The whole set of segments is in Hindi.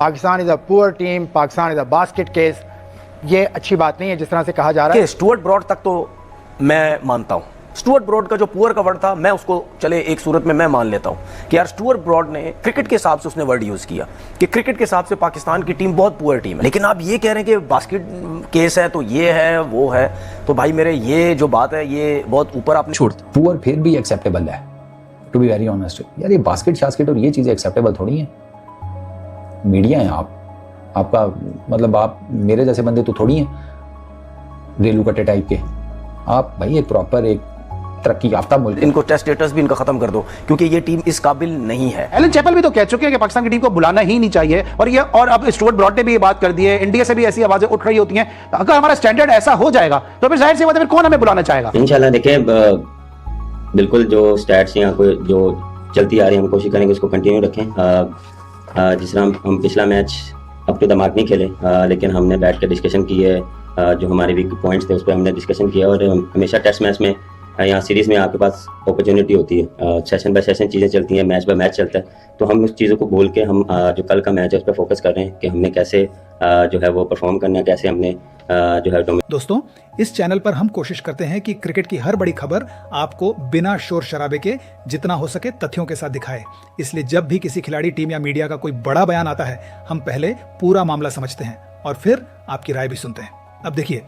Pakistan is a poor team, Pakistan is a basket case, ये अच्छी बात नहीं है जिस तरह से कहा जा रहा है। स्टुअर्ट ब्रॉड तक तो मैं मानता हूं, स्टुअर्ट ब्रॉड का जो पुअर का वर्ड था मैं उसको चले एक सूरत में मैं मान लेता हूं कि यार स्टुअर्ट ब्रॉड ने क्रिकेट के हिसाब से उसने वर्ड यूज किया कि क्रिकेट के हिसाब से पाकिस्तान की टीम बहुत पुअर टीम है। लेकिन आप ये कह रहे हैं कि बास्केट केस है तो ये है वो है, तो भाई मेरे ये जो बात है ये बहुत ऊपर आपने छोड़। पुअर फिर भी एक्सेप्टेबल है, टू बी वेरी ऑनेस्ट यार। ये बास्केट शास्केट और ये चीजें एक्सेप्टेबल थोड़ी है। मीडिया है आपका मतलब आप मेरे जैसे बंदे तो थोड़ी हैं रेलू कट्टे टाइप के। आप भाई एक प्रॉपर एक तरक्की याफ्ता मुल्क, इनको टेस्ट स्टेटस भी इनका खत्म कर दो क्योंकि ये टीम इस काबिल नहीं है। एलन चैपल भी तो कह चुके हैं कि पाकिस्तान की टीम को बुलाना ही नहीं चाहिए, और अब स्टुअर्ट ब्रॉड ने भी ये बात कर दी है। इंडिया से भी ऐसी आवाजें उठ रही होती हैं। तो अगर हमारा स्टैंडर्ड ऐसा हो जाएगा तो फिर जाहिर सी बात है फिर कौन हमें बुलाना चाहेगा। इंशाल्लाह देखें, बिल्कुल जो स्टैट्स यहाँ को जो चलती आ रही है हम कोशिश करेंगे उसको कंटिन्यू रखें। जिस तरह हम पिछला match up to the mark नहीं खेले, लेकिन हमने बैठ कर डिस्कशन की है, जो हमारे वीक पॉइंट्स थे उस पर हमने डिस्कशन किया। और हमेशा टेस्ट मैच में यहाँ सीरीज़ में आपके पास अपॉर्चुनिटी होती है, सेशन बाय सेशन चीज़ें चलती हैं, मैच बाय मैच चलता है। तो हम उस चीज़ों को भूल के हम जो कल का मैच है उस पर फोकस कर रहे हैं कि हमने कैसे जो है वो परफॉर्म करना है, कैसे हमने जो है। दोस्तों, इस चैनल पर हम कोशिश करते हैं कि क्रिकेट की हर बड़ी खबर आपको बिना शोर शराबे के जितना हो सके तथ्यों के साथ दिखाए। इसलिए जब भी किसी खिलाड़ी, टीम या मीडिया का कोई बड़ा बयान आता है, हम पहले पूरा मामला समझते हैं और फिर आपकी राय भी सुनते हैं। अब देखिए,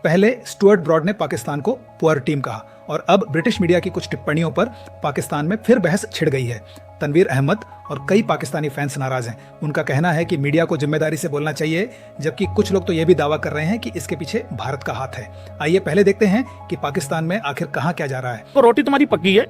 पहले स्टुअर्ट ब्रॉड ने पाकिस्तान को पुअर टीम कहा और अब ब्रिटिश मीडिया की कुछ टिप्पणियों पर पाकिस्तान में फिर बहस छिड़ गई है। तनवीर अहमद और कई पाकिस्तानी फैंस नाराज हैं। उनका कहना है कि मीडिया को जिम्मेदारी से बोलना चाहिए, जबकि कुछ लोग तो ये भी दावा कर रहे हैं कि इसके पीछे भारत का हाथ है। आइए पहले देखते हैं कि पाकिस्तान में आखिर कहाँ क्या जा रहा है। तो रोटी तुम्हारी पक्की है,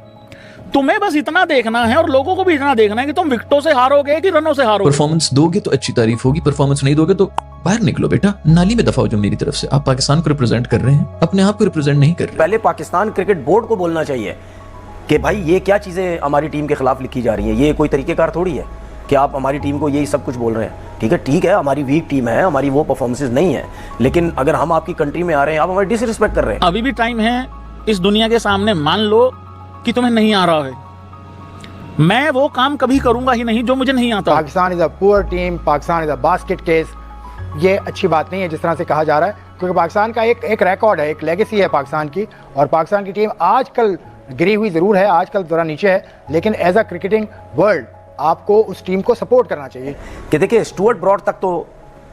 तुम्हें बस इतना देखना है और लोगों को भी इतना देखना है कि तुम विकेटों से हारोगे कि रनों से हारोगे। परफॉर्मेंस दोगे तो अच्छी तारीफ होगी, परफॉर्मेंस नहीं दोगे तो बाहर निकलो बेटा, नाली में दफाओ। जो मेरी तरफ से आप पाकिस्तान को रिप्रेजेंट कर रहे हैं, अपने आप को रिप्रेजेंट नहीं कर रहे। पहले पाकिस्तान क्रिकेट बोर्ड को बोलना चाहिए कि भाई ये क्या चीज़ें हमारी टीम के खिलाफ लिखी जा रही हैं, ये कोई तरीकेकार थोड़ी है कि आप हमारी टीम को यही सब कुछ बोल रहे हैं। ठीक है, हमारी वीक टीम है, हमारी वो परफॉर्मेंसेज नहीं है, लेकिन अगर हम आपकी कंट्री में आ रहे हैं, आप हमारी डिसरिस्पेक्ट कर रहे हैं। अभी भी टाइम है इस दुनिया के सामने, मान लो कि तुम्हें नहीं आ रहा है, मैं वो काम कभी करूंगा ही नहीं जो मुझे नहीं आता। Pakistan is a poor team, Pakistan is a basket case, ये अच्छी बात नहीं है जिस तरह से कहा जा रहा है, क्योंकि पाकिस्तान का एक रिकॉर्ड है, एक लेगेसी है पाकिस्तान की। और पाकिस्तान की टीम आजकल गिरी हुई ज़रूर है, आजकल थोड़ा नीचे है, लेकिन एज अ क्रिकेटिंग वर्ल्ड आपको उस टीम को सपोर्ट करना चाहिए। कि देखिए, स्टुअर्ट ब्रॉड तक तो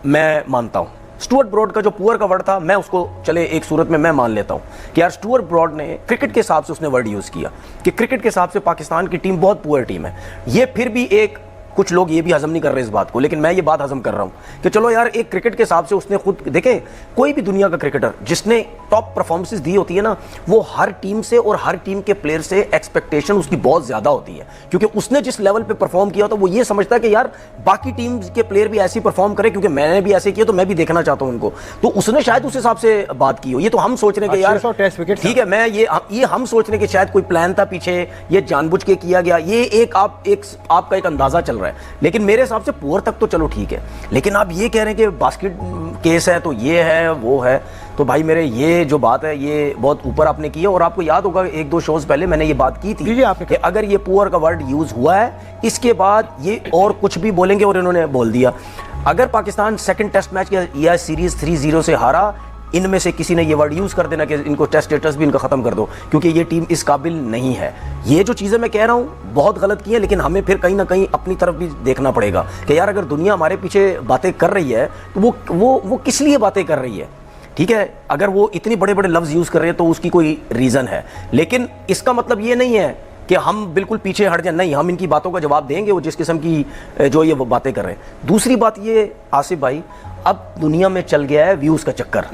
मैं मानता हूँ। स्टुअर्ट ब्रॉड का जो पुअर का वर्ड था मैं उसको चले एक सूरत में मैं मान लेता हूँ कि यार स्टुअर्ट ब्रॉड ने क्रिकेट के हिसाब से उसने वर्ड यूज़ किया कि क्रिकेट के हिसाब से पाकिस्तान की टीम बहुत पुअर टीम है। ये फिर भी एक, कुछ लोग ये भी हजम नहीं कर रहे इस बात को, लेकिन मैं ये बात हजम कर रहा हूं कि चलो यार, एक क्रिकेट के हिसाब से उसने खुद देखें, कोई भी दुनिया का क्रिकेटर जिसने टॉप परफॉर्मेंसेस दी होती है ना, वो हर टीम से और हर टीम के प्लेयर से एक्सपेक्टेशन उसकी बहुत ज्यादा होती है, क्योंकि उसने जिस लेवल पे परफॉर्म किया तो वो ये समझता है कि यार बाकी टीम के प्लेयर भी ऐसे परफॉर्म करें, क्योंकि मैंने भी ऐसे किया तो मैं भी देखना चाहता हूं उनको। तो उसने शायद उस हिसाब से बात की हो। ये तो हम सोच रहे हैं कि यार ठीक है, मैं ये हम सोच रहे हैं कि शायद कोई प्लान था पीछे, ये जानबूझ के किया गया, ये एक आपका एक अंदाजा चल रहा है। लेकिन मेरे हिसाब से पुअर तक तो चलो ठीक है, लेकिन आप ये कह रहे हैं कि बास्केट केस है तो ये है वो है, तो भाई मेरे ये जो बात है ये बहुत ऊपर आपने की है। और आपको याद होगा एक दो शोज पहले मैंने ये बात की थी कि अगर ये पुअर का वर्ड यूज हुआ है, इसके बाद ये और कुछ भी बोलेंगे, और इन्होंने बोल दिया। अगर पाकिस्तान सेकंड टेस्ट मैच या सीरीज 3-0 से हारा, इनमें से किसी ने ये वर्ड यूज कर देना कि इनको टेस्ट स्टेटस भी इनका खत्म कर दो, क्योंकि ये टीम इस काबिल नहीं है। ये जो चीजें मैं कह रहा हूं बहुत गलत की है, लेकिन हमें फिर कहीं ना कहीं अपनी तरफ भी देखना पड़ेगा कि यार अगर दुनिया हमारे पीछे बातें कर रही है तो वो किस लिए बातें कर रही है। ठीक है, अगर वो इतने बड़े बड़े लफ्ज यूज कर रहे हैं तो उसकी कोई रीजन है, लेकिन इसका मतलब ये नहीं है कि हम बिल्कुल पीछे हट जाए। नहीं, हम इनकी बातों का जवाब देंगे, वो जिस किस्म की जो ये बातें कर रहे हैं। दूसरी बात ये आसिफ भाई, अब दुनिया में चल गया है व्यूज का चक्कर,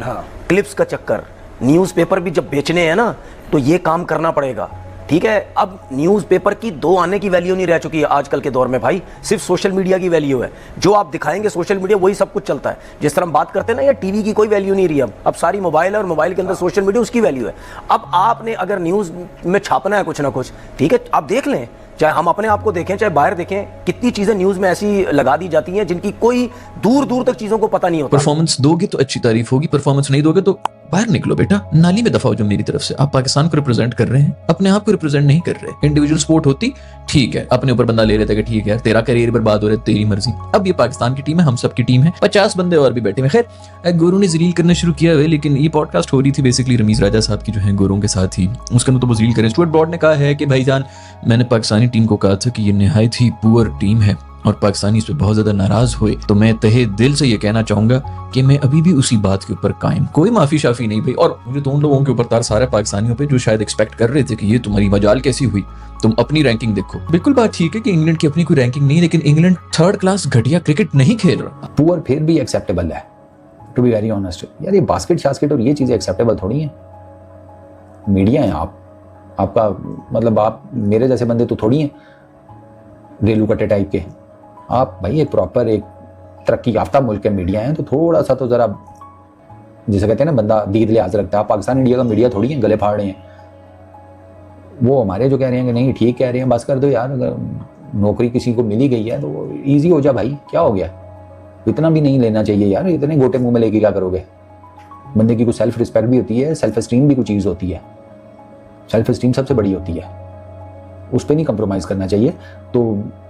क्लिप्स का चक्कर। न्यूज़पेपर भी जब बेचने हैं ना तो ये काम करना पड़ेगा। ठीक है, अब न्यूज़पेपर की 2 आने की वैल्यू नहीं रह चुकी है आजकल के दौर में भाई, सिर्फ सोशल मीडिया की वैल्यू है। जो आप दिखाएंगे सोशल मीडिया वही सब कुछ चलता है। जिस तरह हम बात करते हैं ना, या टीवी की कोई वैल्यू नहीं रही, अब सारी मोबाइल है और मोबाइल के अंदर सोशल मीडिया उसकी वैल्यू है। अब आपने अगर न्यूज़ में छापना है कुछ ना कुछ, ठीक है, आप देख लें, चाहे हम अपने आप को देखें चाहे बाहर देखें, कितनी चीजें न्यूज में ऐसी लगा दी जाती हैं जिनकी कोई दूर दूर तक चीजों को पता नहीं होता। परफॉर्मेंस दोगे तो अच्छी तारीफ होगी, परफॉर्मेंस नहीं दोगे तो बाहर निकलो बेटा, नाली में दफा हो जो मेरी तरफ से। आप पाकिस्तान को रिप्रेजेंट कर रहे हैं, अपने आप को रिप्रेजेंट नहीं कर रहे। इंडिविजुअल स्पोर्ट होती ठीक है, अपने ऊपर बंदा ले लेता कि ठीक है यार तेरा करियर बर्बाद हो रहा है, तेरी मर्जी। अब ये पाकिस्तान की टीम है, हम सब की टीम है, 50 बंदे और भी बैठे हुए। खैर गोरों ने जलील करना शुरू किया है, लेकिन ये पॉडकास्ट हो रही थी बेसिकली रमीज राजा साहब की जो है गोरों के साथ ही, उसके अंदर तो वो जलील करें। स्टुअर्ट ब्रॉड ने कहा है कि भाईजान मैंने पाकिस्तानी टीम को कहा था कि ये निहायत ही पुअर टीम है और पाकिस्तानी इस पे बहुत ज्यादा नाराज हुए, तो मैं तहे दिल से ये कहना चाहूंगा कि मैं अभी भी उसी बात के ऊपर कायम, कोई माफी शाफी नहीं भाई। और मुझे तो उन लोगों के ऊपर तार सारे पाकिस्तानियों पे जो शायद एक्सपेक्ट कर रहे थे कि ये तुम्हारी मजाल कैसी हुई, तुम अपनी रैंकिंग देखो। बिल्कुल बात ठीक है कि इंग्लैंड की अपनी कोई रैंकिंग नहीं, लेकिन इंग्लैंड थर्ड क्लास घटिया क्रिकेट नहीं खेल रहा। पुअर फिर भी एक्सेप्टेबल है, टू बी वेरी ऑनेस्ट। यार ये बास्केट शास्केट और ये चीजें एक्सेप्टेबल थोड़ी है। मीडिया है आपका मतलब आप मेरे जैसे बंदे तो थोड़ी हैं रेलू कट्टे टाइप के। आप भाई एक प्रॉपर एक तरक्की याफ्ता मुल्क के मीडिया हैं, तो थोड़ा सा तो जरा जिसे कहते हैं ना बंदा दीद लिहाज रखता है। आप पाकिस्तान इंडिया का मीडिया थोड़ी है गले फाड़ रहे हैं। वो हमारे जो कह रहे हैं कि नहीं ठीक कह रहे हैं, बस कर दो यार, अगर नौकरी किसी को मिली गई है तो वो ईजी हो जा भाई, क्या हो गया, इतना भी नहीं लेना चाहिए यार, इतने गोटे मुंह में लेके क्या करोगे। बंदे की कुछ सेल्फ रिस्पेक्ट भी होती है, सेल्फ एस्टीम भी कुछ चीज़ होती है, सेल्फ एस्टीम सबसे बड़ी होती है, उस पर नहीं कंप्रोमाइज़ करना चाहिए। तो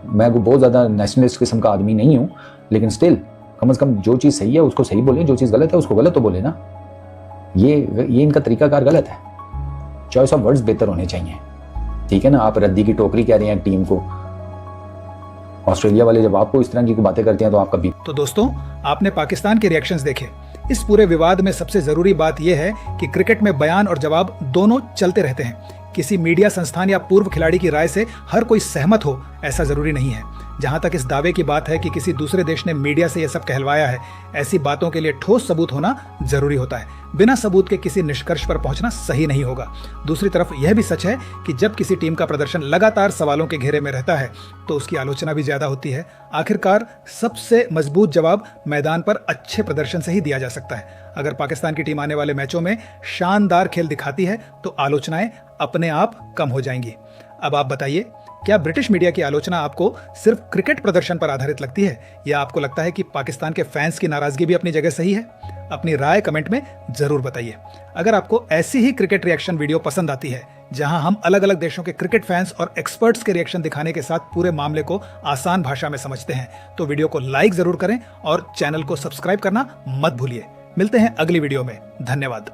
मैं बहुत ज़्यादा नेशनलिस्ट किस्म का आदमी नहीं हूँ, लेकिन स्टिल कम से कम जो चीज़ सही है उसको सही बोले, जो चीज़ गलत है उसको गलत तो बोले ना। ये इनका तरीकाकार गलत है। चॉइस ऑफ वर्ड्स बेहतर होने चाहिए, ठीक है ना। आप रद्दी की टोकरी कह रहे हैं टीम को, ऑस्ट्रेलिया वाले जब आपको इस तरह की बातें करते हैं तो आपका भी। तो दोस्तों आपने पाकिस्तान के रिएक्शंस देखे। इस पूरे विवाद में सबसे जरूरी बात यह है कि क्रिकेट में बयान और जवाब दोनों चलते रहते हैं। किसी मीडिया संस्थान या पूर्व खिलाड़ी की राय से हर कोई सहमत हो ऐसा जरूरी नहीं है। जहां तक इस दावे की बात है कि किसी दूसरे देश ने मीडिया से यह सब कहलवाया है, ऐसी बातों के लिए ठोस सबूत होना जरूरी होता है। बिना सबूत के किसी निष्कर्ष पर पहुंचना सही नहीं होगा। दूसरी तरफ यह भी सच है कि जब किसी टीम का प्रदर्शन लगातार सवालों के घेरे में रहता है तो उसकी आलोचना भी ज्यादा होती है। आखिरकार सबसे मजबूत जवाब मैदान पर अच्छे प्रदर्शन से ही दिया जा सकता है। अगर पाकिस्तान की टीम आने वाले मैचों में शानदार खेल दिखाती है तो आलोचनाएं अपने आप कम हो जाएंगी। अब आप बताइए, क्या ब्रिटिश मीडिया की आलोचना आपको सिर्फ क्रिकेट प्रदर्शन पर आधारित लगती है, या आपको लगता है कि पाकिस्तान के फैंस की नाराजगी भी अपनी जगह सही है? अपनी राय कमेंट में जरूर बताइए। अगर आपको ऐसी ही क्रिकेट रिएक्शन वीडियो पसंद आती है जहां हम अलग अलग देशों के क्रिकेट फैंस और एक्सपर्ट्स के रिएक्शन दिखाने के साथ पूरे मामले को आसान भाषा में समझते हैं, तो वीडियो को लाइक जरूर करें और चैनल को सब्सक्राइब करना मत भूलिए। मिलते हैं अगली वीडियो में। धन्यवाद।